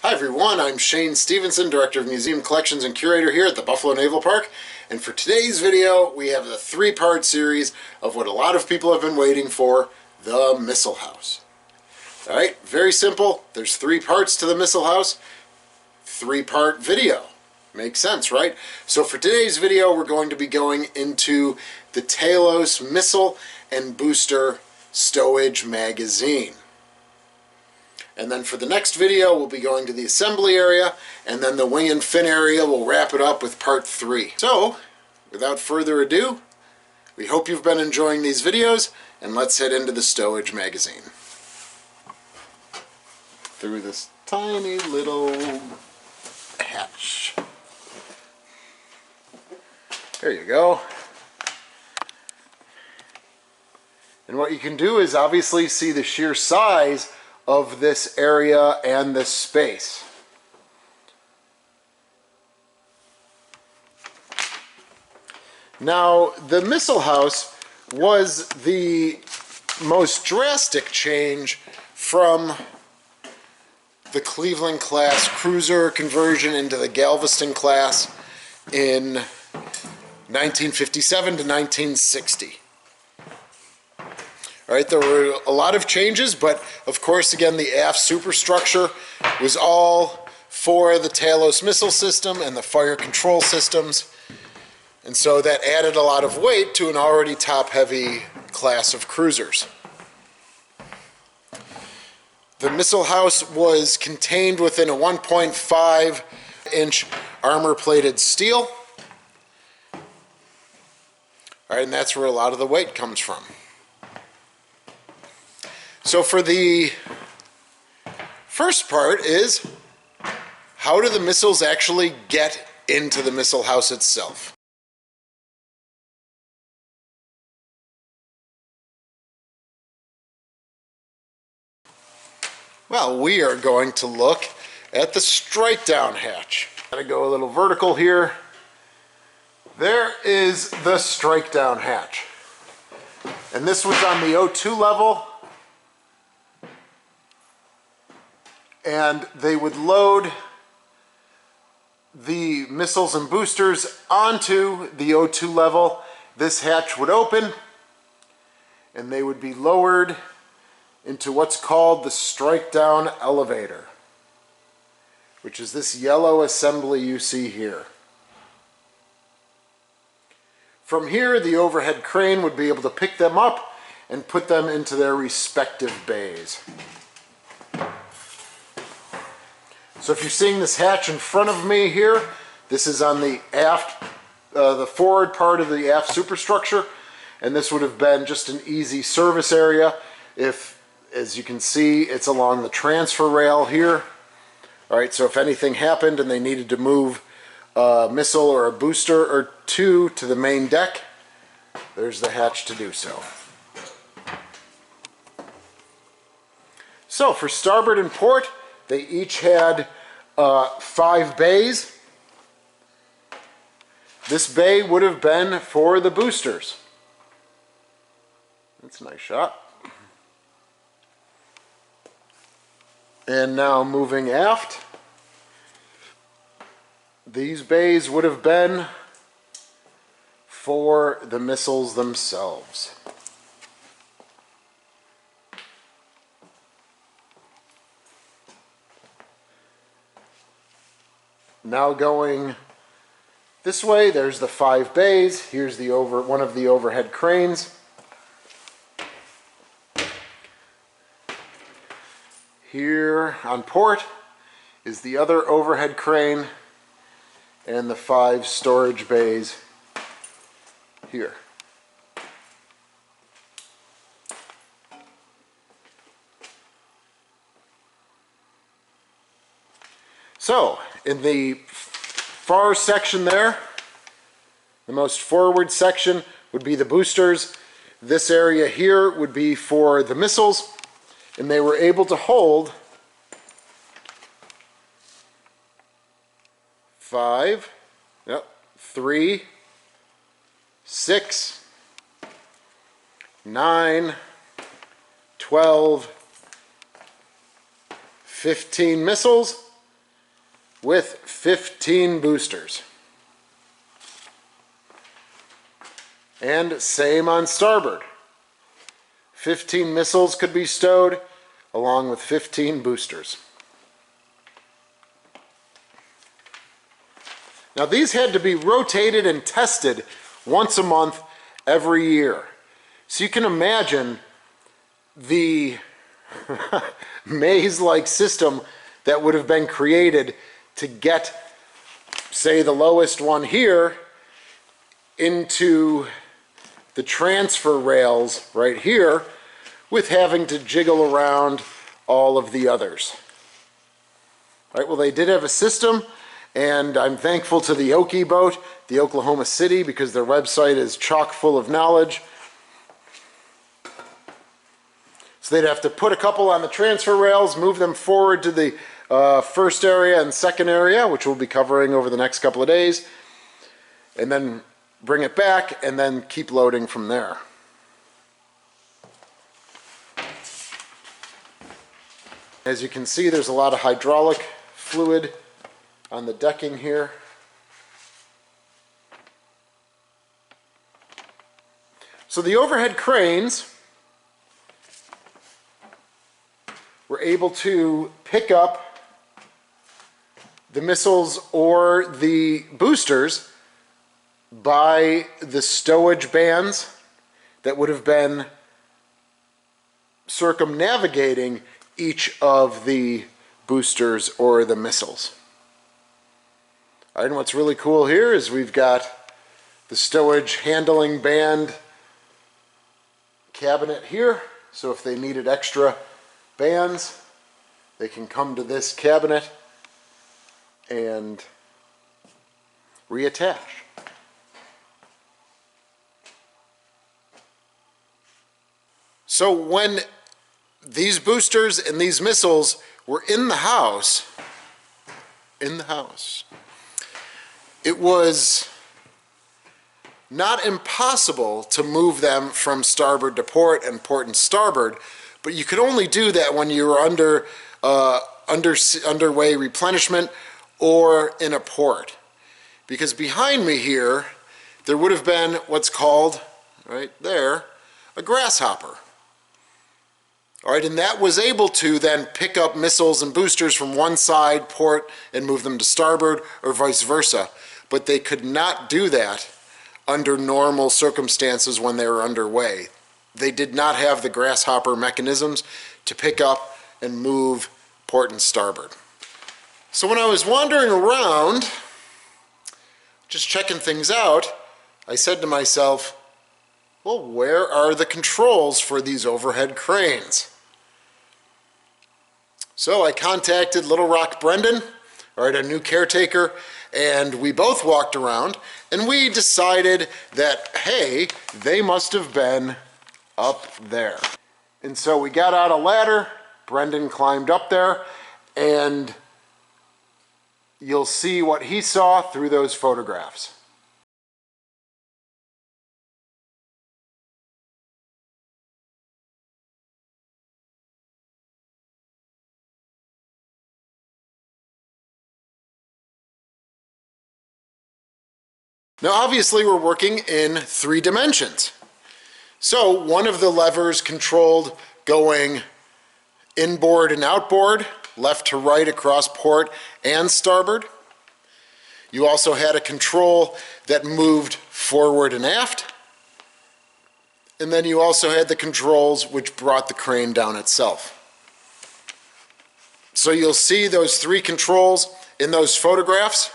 Hi everyone, I'm Shane Stevenson, Director of Museum Collections and Curator here at the Buffalo Naval Park. And for today's video, we have a three-part series of what a lot of people have been waiting for, the Missile House. Alright, very simple. There's three parts to the Missile House. Three-part video. Makes sense, right? So for today's video, we're going to be going into the Talos Missile and Booster Stowage Magazine. And then for the next video, we'll be going to the assembly area, and then the wing and fin area. We'll wrap it up with part 3. So, without further ado, we hope you've been enjoying these videos, and let's head into the Stowage Magazine. Through this tiny little hatch. There you go. And what you can do is obviously see the sheer size of this area and this space. Now, the Missile House was the most drastic change from the Cleveland class cruiser conversion into the Galveston class in 1957 to 1960. All right, there were a lot of changes, but of course, again, the aft superstructure was all for the Talos missile system and the fire control systems. And so that added a lot of weight to an already top-heavy class of cruisers. The Missile House was contained within a 1.5-inch armor-plated steel. All right, and that's where a lot of the weight comes from. So for the first part is, how do the missiles actually get into the Missile House itself? Well, we are going to look at the Strikedown hatch. Gotta go a little vertical here. There is the Strikedown hatch. And this was on the O2 level. And they would load the missiles and boosters onto the O2 level. This hatch would open, and they would be lowered into what's called the Strikedown elevator, which is this yellow assembly you see here. From here, the overhead crane would be able to pick them up and put them into their respective bays. So if you're seeing this hatch in front of me here, this is on the aft, the forward part of the aft superstructure, and this would have been just an easy service area if, as you can see, it's along the transfer rail here. All right, so if anything happened and they needed to move a missile or a booster or two to the main deck, there's the hatch to do so. So for starboard and port, they each had 5 bays. This bay would have been for the boosters. That's a nice shot. And now moving aft, these bays would have been for the missiles themselves. Now going this way, there's the 5 bays. Here's the one of the overhead cranes. Here on port is the other overhead crane and the 5 storage bays here. So, in the far section there, the most forward section would be the boosters. This area here would be for the missiles, and they were able to hold 5, 3, 6, 9, 12, 15 missiles with 15 boosters. And same on starboard. 15 missiles could be stowed along with 15 boosters. Now these had to be rotated and tested once a month every year. So you can imagine the maze-like system that would have been created to get, say, the lowest one here into the transfer rails right here, with having to jiggle around all of the others. All right, well, they did have a system, and I'm thankful to the Okie boat, the Oklahoma City, because their website is chock full of knowledge. So they'd have to put a couple on the transfer rails, move them forward to the first area and second area, which we'll be covering over the next couple of days, and then bring it back and then keep loading from there. As you can see, there's a lot of hydraulic fluid on the decking here. So the overhead cranes were able to pick up the missiles or the boosters by the stowage bands that would have been circumnavigating each of the boosters or the missiles. All right, and what's really cool here is we've got the stowage handling band cabinet here, so if they needed extra bands, they can come to this cabinet and reattach. So when these boosters and these missiles were in the house, it was not impossible to move them from starboard to port and port and starboard, but you could only do that when you were underway replenishment or in a port. Because behind me here, there would have been what's called, right there, a grasshopper. All right, and that was able to then pick up missiles and boosters from one side, port, and move them to starboard, or vice versa. But they could not do that under normal circumstances when they were underway. They did not have the grasshopper mechanisms to pick up and move port and starboard. So when I was wandering around, just checking things out, I said to myself, well, where are the controls for these overhead cranes? So I contacted Little Rock Brendan, all right, a new caretaker, and we both walked around, and we decided that, hey, they must have been up there. And so we got out a ladder, Brendan climbed up there, and you'll see what he saw through those photographs. Now obviously we're working in 3 dimensions. So one of the levers controlled going inboard and outboard, left to right across port and starboard. You also had a control that moved forward and aft. And then you also had the controls which brought the crane down itself. So you'll see those 3 controls in those photographs,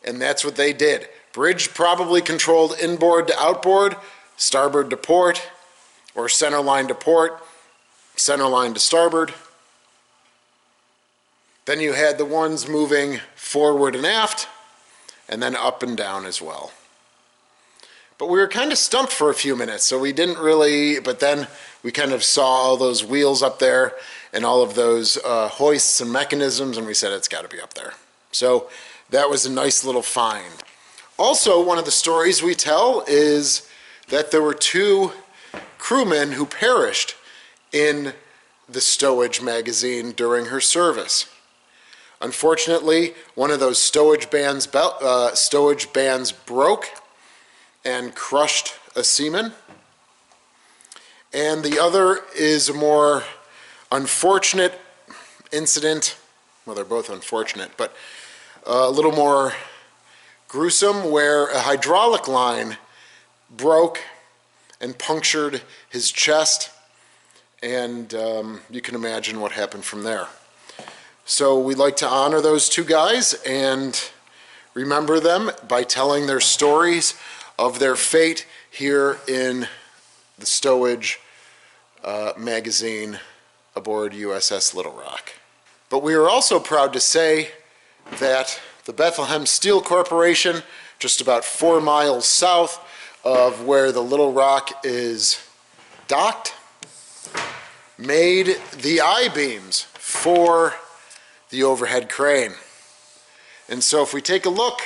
and that's what they did. Bridge probably controlled inboard to outboard, starboard to port, or center line to port, center line to starboard. Then you had the ones moving forward and aft, and then up and down as well. But we were kind of stumped for a few minutes, so we didn't really, but then we kind of saw all those wheels up there and all of those hoists and mechanisms, and we said it's got to be up there. So that was a nice little find. Also, one of the stories we tell is that there were 2 crewmen who perished in the Stowage Magazine during her service. Unfortunately, one of those stowage bands broke and crushed a seaman. And the other is a more unfortunate incident. Well, they're both unfortunate, but a little more gruesome, where a hydraulic line broke and punctured his chest, and you can imagine what happened from there. So we'd like to honor those two guys and remember them by telling their stories of their fate here in the Stowage Magazine aboard USS Little Rock. But we are also proud to say that the Bethlehem Steel Corporation, just about 4 miles south of where the Little Rock is docked, made the I-beams for the overhead crane. And so if we take a look,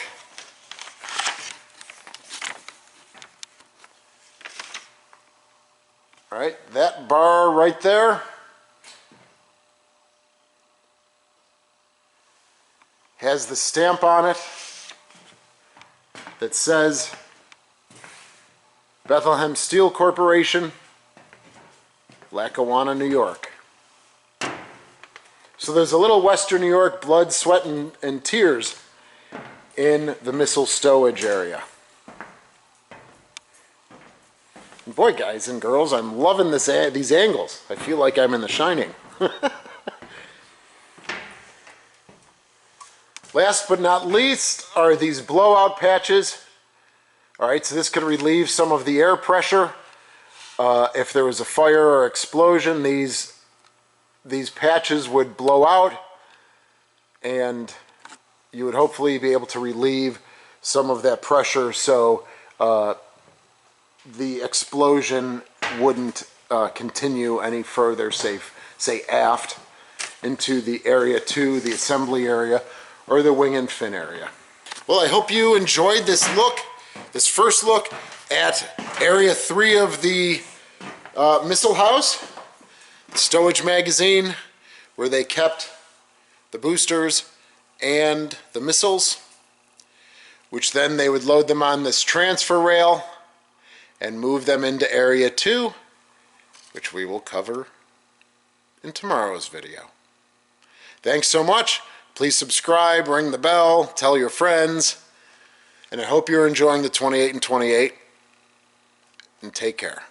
all right, that bar right there has the stamp on it that says Bethlehem Steel Corporation, Lackawanna, New York. So there's a little Western New York blood, sweat, and tears in the missile stowage area. And boy, guys and girls, I'm loving these angles. I feel like I'm in The Shining. Last but not least are these blowout patches. All right, so this could relieve some of the air pressure. If there was a fire or explosion, these patches would blow out, and you would hopefully be able to relieve some of that pressure, so the explosion wouldn't continue any further, say aft into the area 2, the assembly area, or the wing and fin area. Well, I hope you enjoyed this first look at area 3 of the missile house, Stowage Magazine, where they kept the boosters and the missiles, which then they would load them on this transfer rail and move them into area 2, which we will cover in tomorrow's video. Thanks so much. Please subscribe, ring the bell, tell your friends, and I hope you're enjoying the 28 and 28, and take care.